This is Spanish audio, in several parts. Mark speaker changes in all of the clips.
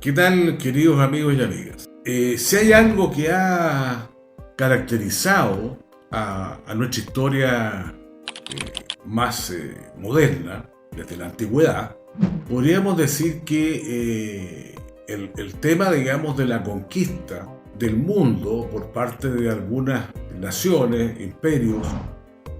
Speaker 1: ¿Qué tal, queridos amigos y amigas? Si hay algo que ha caracterizado a nuestra historia más moderna, desde la antigüedad, podríamos decir que el tema, digamos, de la conquista del mundo por parte de algunas naciones, imperios,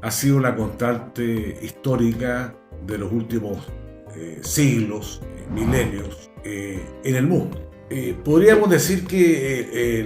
Speaker 1: ha sido la constante histórica de los últimos siglos, milenios, en el mundo. Podríamos decir que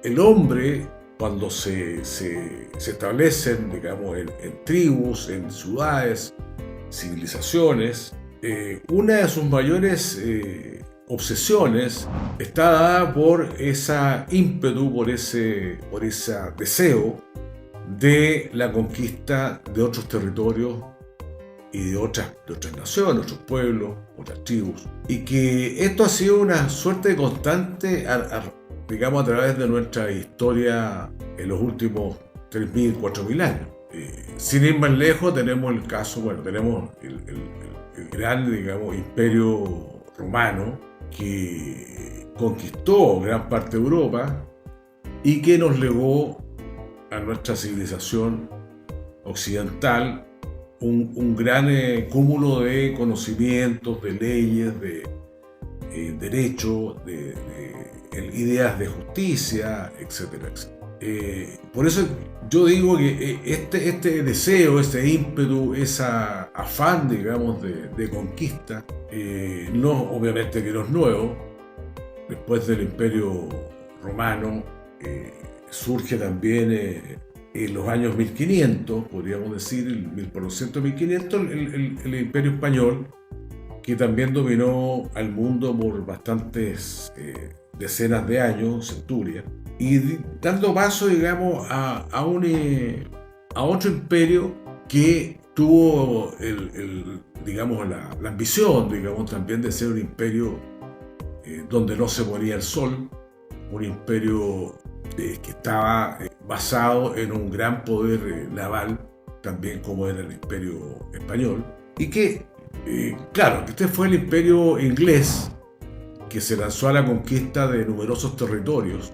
Speaker 1: el hombre, cuando se establecen, digamos, en tribus, en ciudades, civilizaciones, una de sus mayores obsesiones está dada por esa ímpetu, por ese deseo de la conquista de otros territorios y de otras naciones, otros pueblos, otras tribus. Y que esto ha sido una suerte de constante, digamos, a través de nuestra historia en los últimos 3.000, 4.000 años. Sin ir más lejos, tenemos el caso, tenemos el gran, digamos, imperio romano que conquistó gran parte de Europa y que nos legó a nuestra civilización occidental un gran cúmulo de conocimientos, de leyes, de derechos, de ideas de justicia, etcétera, etcétera. Por eso yo digo que este deseo, este ímpetu, ese afán, digamos, de conquista, no, obviamente que no es nuevo. Después del Imperio Romano surge también en los años 1500, podríamos decir, el 1400-1500, el Imperio Español, que también dominó al mundo por bastantes decenas de años, centurias, y dando paso, digamos, a otro imperio que tuvo digamos, la ambición, digamos, también de ser un imperio donde no se ponía el sol, un imperio que estaba basado en un gran poder naval, también como era el Imperio Español, y que, claro, este fue el Imperio Inglés, que se lanzó a la conquista de numerosos territorios,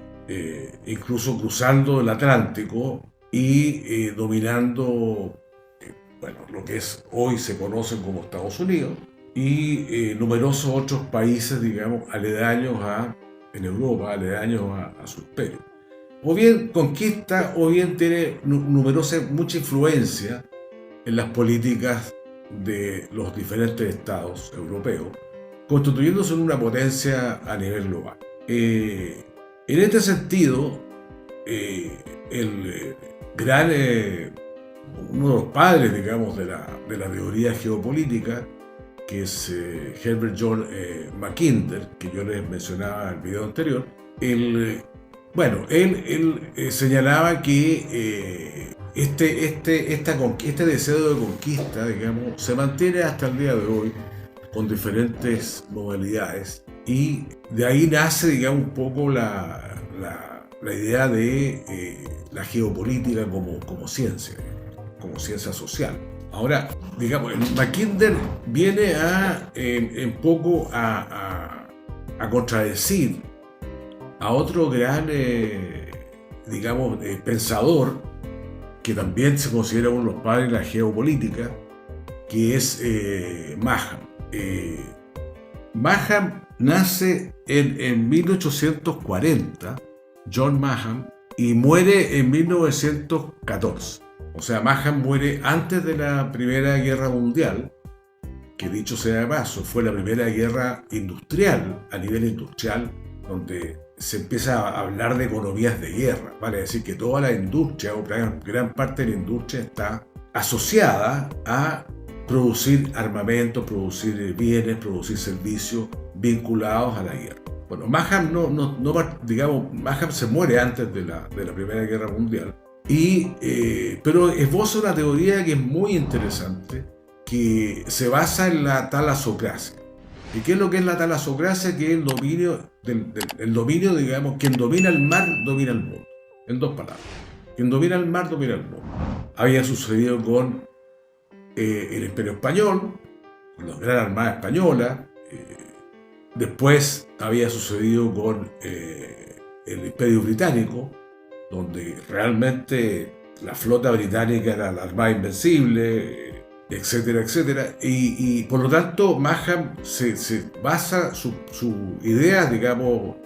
Speaker 1: incluso cruzando el Atlántico y dominando lo que hoy se conocen como Estados Unidos, y numerosos otros países, digamos, aledaños en Europa, aledaños a su imperio. O bien conquista, o bien tiene mucha influencia en las políticas de los diferentes estados europeos, constituyéndose en una potencia a nivel global. En este sentido, el gran, uno de los padres, digamos, de la teoría geopolítica, que es Herbert John Mackinder, que yo les mencionaba en el video anterior, él señalaba que este deseo de conquista, digamos, se mantiene hasta el día de hoy con diferentes modalidades, y de ahí nace, digamos, un poco la idea de la geopolítica como ciencia social. Ahora, digamos, Mackinder viene un poco a contradecir a otro gran, digamos, pensador, que también se considera uno de los padres de la geopolítica, que es Maugham. Maugham nace en 1840, John Maugham, y muere en 1914. O sea, Maugham muere antes de la Primera Guerra Mundial, que dicho sea de paso, fue la primera guerra industrial, a nivel industrial, donde se empieza a hablar de economías de guerra. Vale decir que toda la industria, o gran parte de la industria, está asociada a producir armamento, producir bienes, producir servicios vinculados a la guerra. Bueno, Maugham Maugham se muere antes de la Primera Guerra Mundial, pero esboza una teoría que es muy interesante, que se basa en la talasocracia. ¿Y qué es lo que es la talasocracia? Que es el dominio, digamos, quien domina el mar, domina el mundo. En dos palabras. Quien domina el mar, domina el mundo. Había sucedido con el Imperio Español, con la Gran Armada Española, Después había sucedido con el Imperio Británico, donde realmente la flota británica era la Armada Invencible, etcétera, etcétera. Y por lo tanto, Maugham se basa su idea, digamos,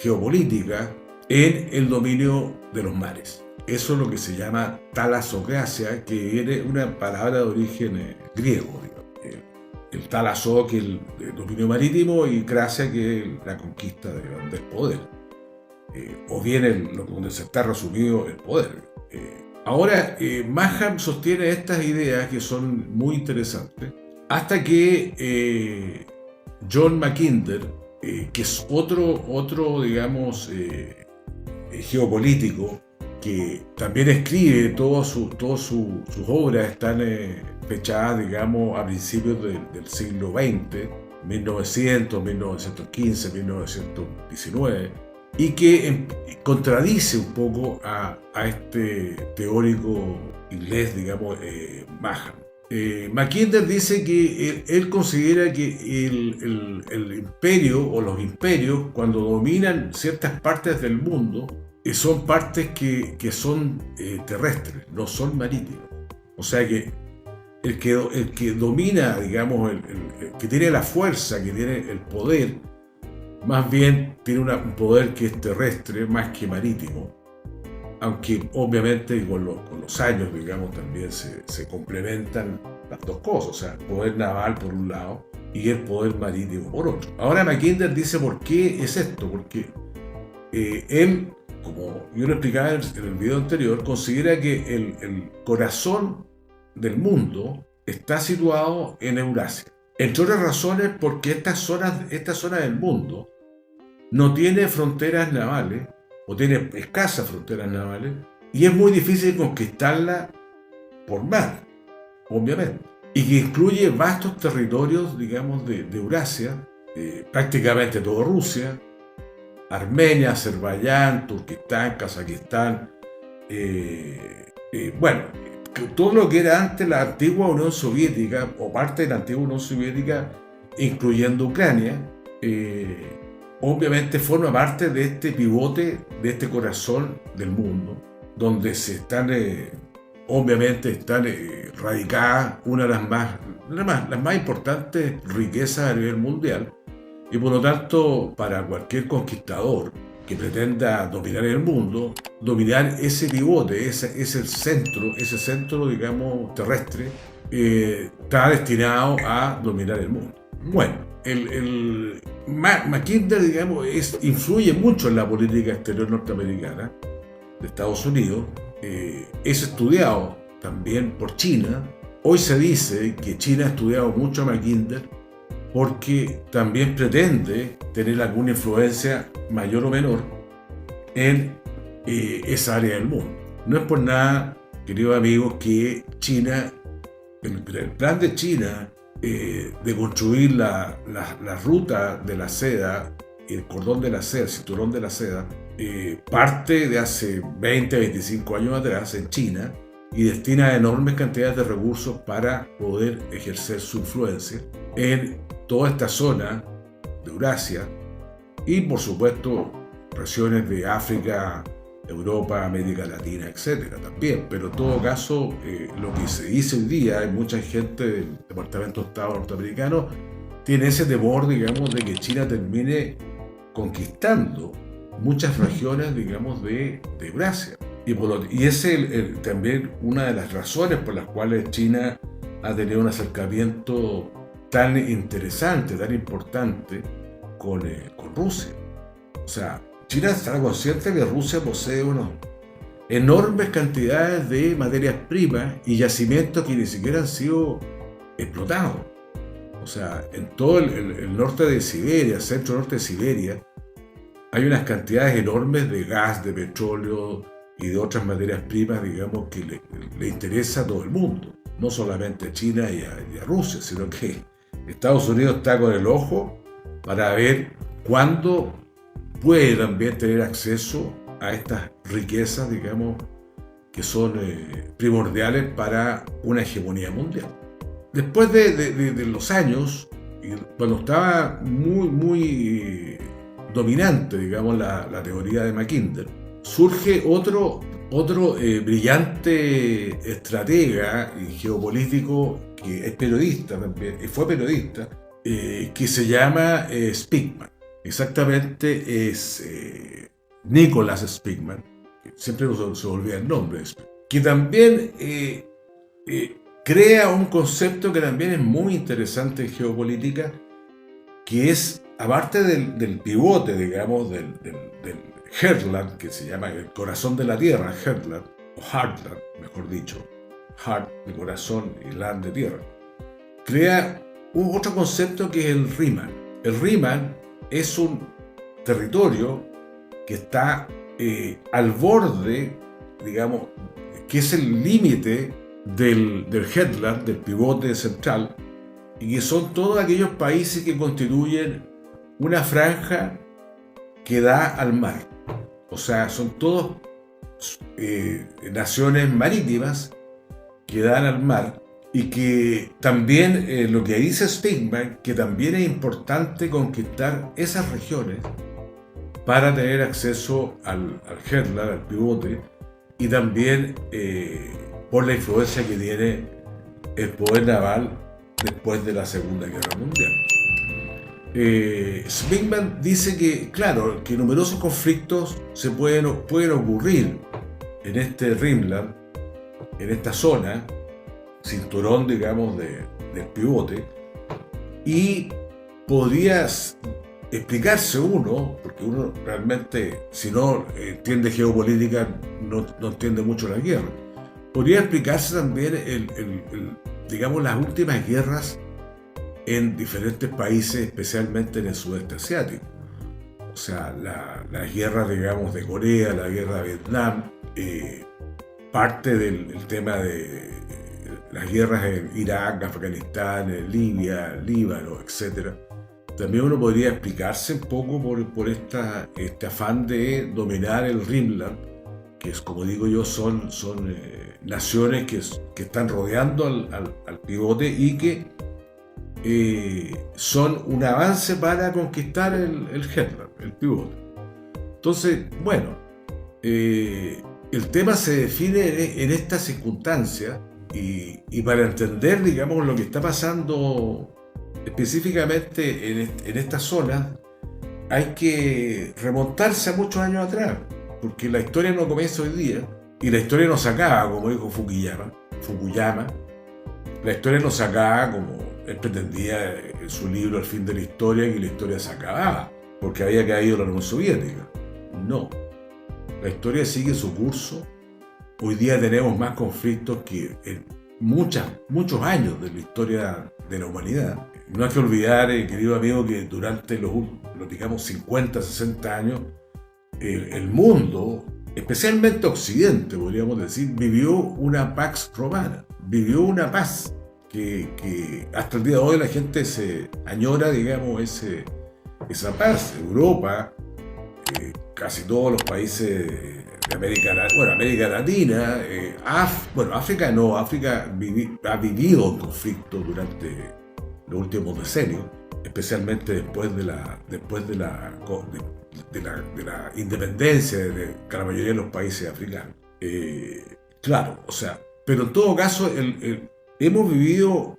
Speaker 1: geopolítica en el dominio de los mares. Eso es lo que se llama talasocracia, que viene una palabra de origen griego, digamos. El talaso, que es el dominio marítimo, y cracia, que es la conquista del poder. O bien donde se está resumido el poder. Ahora, Maugham sostiene estas ideas que son muy interesantes, hasta que John Mackinder, que es otro digamos, geopolítico, que también escribe, todas sus obras están fechadas, digamos, a principios del siglo XX, 1900, 1915, 1919, y que contradice un poco a este teórico inglés, digamos, Maugham. Mackinder dice que él considera que el imperio o los imperios, cuando dominan ciertas partes del mundo, son partes que son terrestres, no son marítimas. O sea que el que domina, digamos, el que tiene la fuerza, que tiene el poder, más bien tiene un poder que es terrestre más que marítimo. Aunque obviamente con los años, digamos, también se complementan las dos cosas, o sea, el poder naval por un lado y el poder marítimo por otro. Ahora Mackinder dice por qué es esto, porque él, como yo lo explicaba en el video anterior, considera que el corazón del mundo está situado en Eurasia. Entre otras razones, porque esta zona del mundo no tiene fronteras navales, o tiene escasas fronteras navales, y es muy difícil conquistarla por mar, obviamente, y que incluye vastos territorios, digamos, de Eurasia, prácticamente toda Rusia, Armenia, Azerbaiyán, Turquistán, Kazajistán, bueno, todo lo que era antes la antigua Unión Soviética, o parte de la antigua Unión Soviética, incluyendo Ucrania, obviamente forma parte de este pivote, de este corazón del mundo, donde obviamente están radicadas una de las más importantes riquezas a nivel mundial, y por lo tanto, para cualquier conquistador que pretenda dominar el mundo, dominar ese pivote, ese centro, digamos, terrestre, está destinado a dominar el mundo. Bueno, Mackinder, digamos, influye mucho en la política exterior norteamericana de Estados Unidos. Es estudiado también por China. Hoy se dice que China ha estudiado mucho a Mackinder porque también pretende tener alguna influencia mayor o menor en esa área del mundo. No es por nada, queridos amigos, que China, el plan de China de construir la ruta de la seda, el cordón de la seda, el cinturón de la seda, parte de hace 20, 25 años atrás en China, y destina enormes cantidades de recursos para poder ejercer su influencia en toda esta zona de Eurasia y, por supuesto, regiones de África, Europa, América Latina, etcétera, también. Pero en todo caso, lo que se dice hoy día, hay mucha gente del Departamento de Estado norteamericano tiene ese temor, digamos, de que China termine conquistando muchas regiones, digamos, de Eurasia. Y es también una de las razones por las cuales China ha tenido un acercamiento tan interesante, tan importante con Rusia. O sea, China está consciente que Rusia posee unas enormes cantidades de materias primas y yacimientos que ni siquiera han sido explotados. O sea, en todo el norte de Siberia, centro-norte de Siberia, hay unas cantidades enormes de gas, de petróleo y de otras materias primas, digamos, que le interesa a todo el mundo. No solamente a China y a Rusia, sino que Estados Unidos está con el ojo para ver cuándo puede también tener acceso a estas riquezas, digamos, que son primordiales para una hegemonía mundial. Después de los años, Y cuando estaba muy dominante, digamos, la teoría de Mackinder, surge otro brillante estratega y geopolítico que es periodista también, fue periodista, que se llama Spigman. Exactamente es Nicholas Spigman, siempre se olvida el nombre, que también crea un concepto que también es muy interesante en geopolítica, que es, aparte del pivote, digamos, del Heartland, que se llama el corazón de la Tierra, Heartland, o Heartland, mejor dicho, Heart de corazón y Land de tierra, crea otro concepto que es el Riemann. El Riemann es un territorio que está al borde, digamos, que es el límite del Heartland, del pivote central, y que son todos aquellos países que constituyen una franja que da al mar. O sea, son todos naciones marítimas que dan al mar, y que también, lo que dice Spigman, que también es importante conquistar esas regiones para tener acceso al Heartland, al pivote, y también por la influencia que tiene el poder naval después de la Segunda Guerra Mundial. Spigman dice que, claro, que numerosos conflictos pueden ocurrir en este Rhineland, en esta zona, cinturón, digamos, del pivote, y podría explicarse uno, porque uno realmente, si no entiende geopolítica, no entiende mucho la guerra, podría explicarse también digamos, las últimas guerras en diferentes países, especialmente en el sudeste asiático. O sea, las guerras, digamos, de Corea, la guerra de Vietnam, parte del tema de las guerras en Irak, Afganistán, Libia, Líbano, etc. También uno podría explicarse un poco por este afán de dominar el Rhineland, que es, como digo yo, son naciones que están rodeando al pivote y que son un avance para conquistar el Heartland, el pivote. Entonces, bueno, el tema se define en esta circunstancia, y para entender, digamos, lo que está pasando específicamente en esta zona, hay que remontarse a muchos años atrás, porque la historia no comienza hoy día, y la historia no se acaba, como dijo Fukuyama. La historia no se acaba como él pretendía en su libro El fin de la historia, y la historia se acababa porque había caído la Unión Soviética. No, la historia sigue su curso. Hoy día tenemos más conflictos que en muchos años de la historia de la humanidad. No hay que olvidar, querido amigo, que durante los digamos 50, 60 años, el mundo, especialmente Occidente, podríamos decir, vivió una pax romana, vivió una paz que hasta el día de hoy la gente se añora, digamos, esa paz. Europa, casi todos los países de América Latina, África no, África ha vivido un conflicto durante los últimos decenios, especialmente después de la independencia de la mayoría de los países africanos. Claro, o sea, pero en todo caso, hemos vivido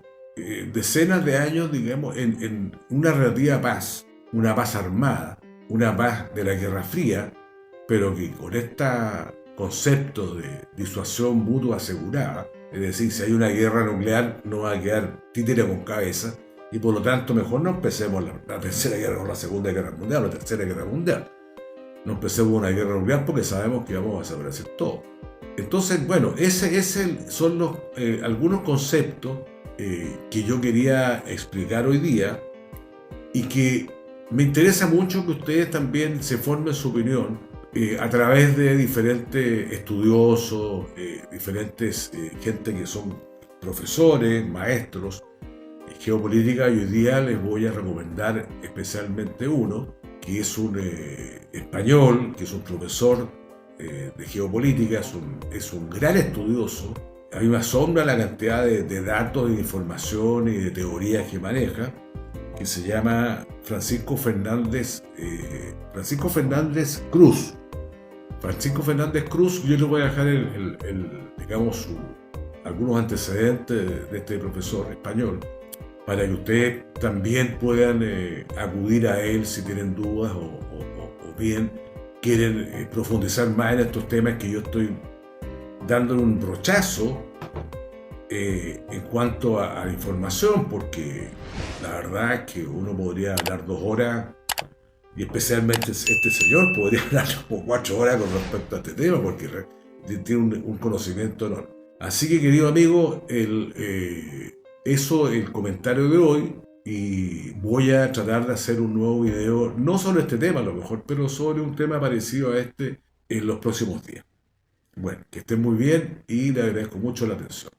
Speaker 1: decenas de años, digamos, en una relativa paz, una paz armada, una paz de la Guerra Fría, pero que con este concepto de disuasión mutua asegurada, es decir, si hay una guerra nuclear no va a quedar títere con cabeza, y por lo tanto mejor no empecemos la tercera guerra o la segunda guerra mundial o la tercera guerra mundial. No empecemos una guerra nuclear porque sabemos que vamos a desaparecer todo. Entonces, bueno, son algunos conceptos que yo quería explicar hoy día, y que me interesa mucho que ustedes también se formen su opinión a través de diferentes estudiosos, diferentes gente que son profesores, maestros en geopolítica, y hoy día les voy a recomendar especialmente uno, que es un español, que es un profesor de geopolítica, es un gran estudioso. A mí me asombra la cantidad de datos, de información y de teorías que maneja, que se llama Francisco Fernández Cruz. Francisco Fernández Cruz, yo le voy a dejar digamos, algunos antecedentes de este profesor español, para que ustedes también puedan acudir a él si tienen dudas o bien quieren profundizar más en estos temas que yo estoy dando un brochazo en cuanto a la información, porque la verdad es que uno podría hablar 2 horas, y especialmente este señor podría hablar como 4 horas con respecto a este tema, porque tiene un conocimiento enorme. Así que, querido amigo, eso es el comentario de hoy, y voy a tratar de hacer un nuevo video, no sobre este tema a lo mejor, pero sobre un tema parecido a este en los próximos días. Bueno, que estén muy bien y le agradezco mucho la atención.